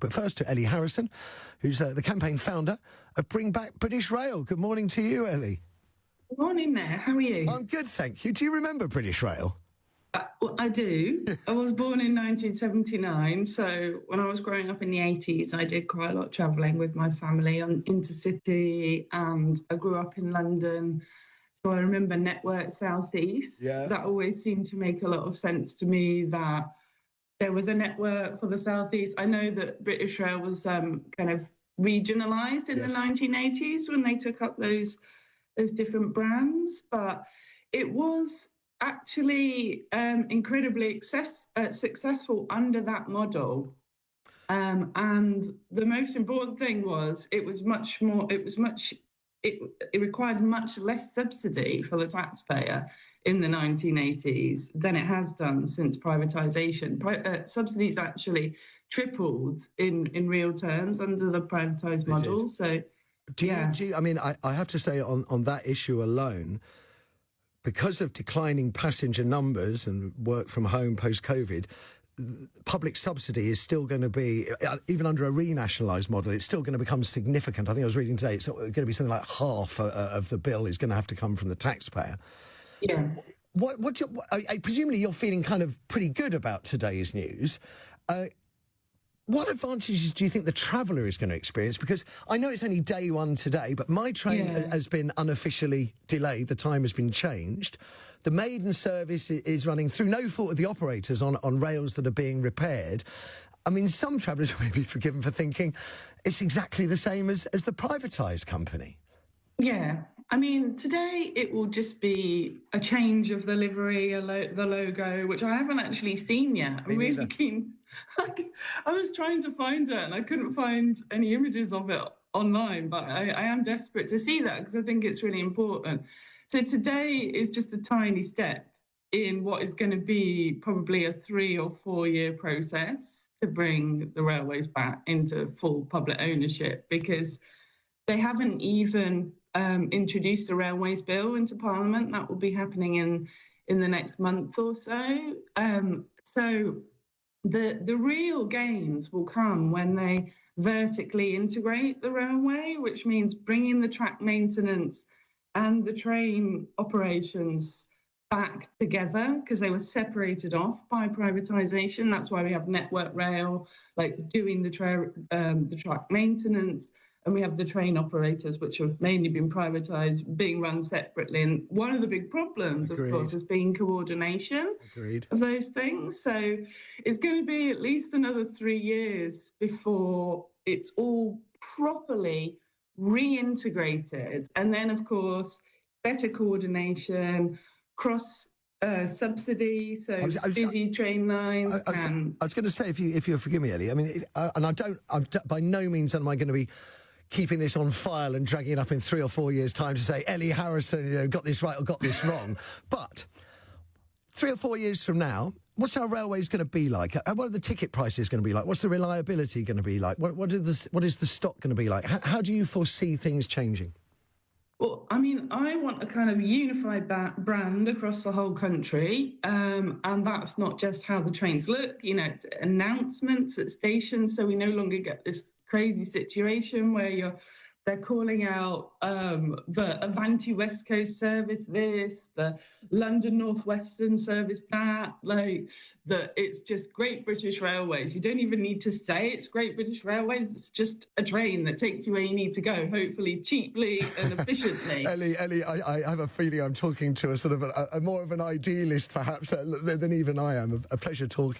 But first to Ellie Harrison, who's the campaign founder of Bring Back British Rail. Good morning to you, Ellie. Good morning there. How are you? I'm good, thank you. Do you remember British Rail? Well, I do. I was born in 1979, so when I was growing up in the 80s, I did quite a lot of travelling with my family on intercity, and I grew up in London. So I remember Network South East. Yeah. That always seemed to make a lot of sense to me, that there was a network for the South East. I know that British Rail was kind of regionalised in the 1980s when they took up those different brands, but it was actually incredibly successful under that model. And the most important thing was it required much less subsidy for the taxpayer in the 1980s than it has done since privatisation. Subsidies actually tripled in real terms under the privatised model. So, I mean, I have to say on that issue alone, because of declining passenger numbers and work from home post-COVID, public subsidy is still going to be, even under a re-nationalised model, it's still going to become significant. I think I was reading today, it's going to be something like half of the bill is going to have to come from the taxpayer. Yeah. Presumably you're feeling kind of pretty good about today's news. What advantages do you think the traveller is going to experience? Because I know it's only day one today, but my train has been unofficially delayed. The time has been changed. The maiden service is running through no fault of the operators on rails that are being repaired. I mean, some travellers may be forgiven for thinking it's exactly the same as the privatised company. Yeah. I mean, today it will just be a change of the livery, the logo, which I haven't actually seen yet. I'm really keen. I was trying to find it and I couldn't find any images of it online, but I am desperate to see that because I think it's really important. So today is just a tiny step in what is going to be probably a 3 or 4 year process to bring the railways back into full public ownership, because they haven't even introduced the railways bill into Parliament. That will be happening in the next month or so. So the real gains will come when they vertically integrate the railway, which means bringing the track maintenance and the train operations back together, because they were separated off by privatisation. That's why we have Network Rail, like doing the track maintenance, and we have the train operators, which have mainly been privatised, being run separately. And one of the big problems, of course, has been coordination of those things. So it's going to be at least another 3 years before it's all properly reintegrated. And then, of course, better coordination, cross subsidy, so busy train lines. I was going to say, if you'll forgive me, Ellie, I mean, I'm by no means am I going to be keeping this on file and dragging it up in 3 or 4 years' time to say Ellie Harrison, got this right or got this wrong. But 3 or 4 years from now, what's our railways going to be like? What are the ticket prices going to be like? What's the reliability going to be like? What is the stock going to be like? How do you foresee things changing? Well, I mean, I want a kind of unified brand across the whole country, and that's not just how the trains look. It's announcements at stations, so we no longer get this crazy situation where they're calling out the Avanti West Coast service this, the London North Western service that, it's just Great British Railways. You don't even need to say it's Great British Railways. It's just a train that takes you where you need to go, hopefully cheaply and efficiently. Ellie, I have a feeling I'm talking to a sort of a more of an idealist, perhaps, than even I am. A pleasure talking.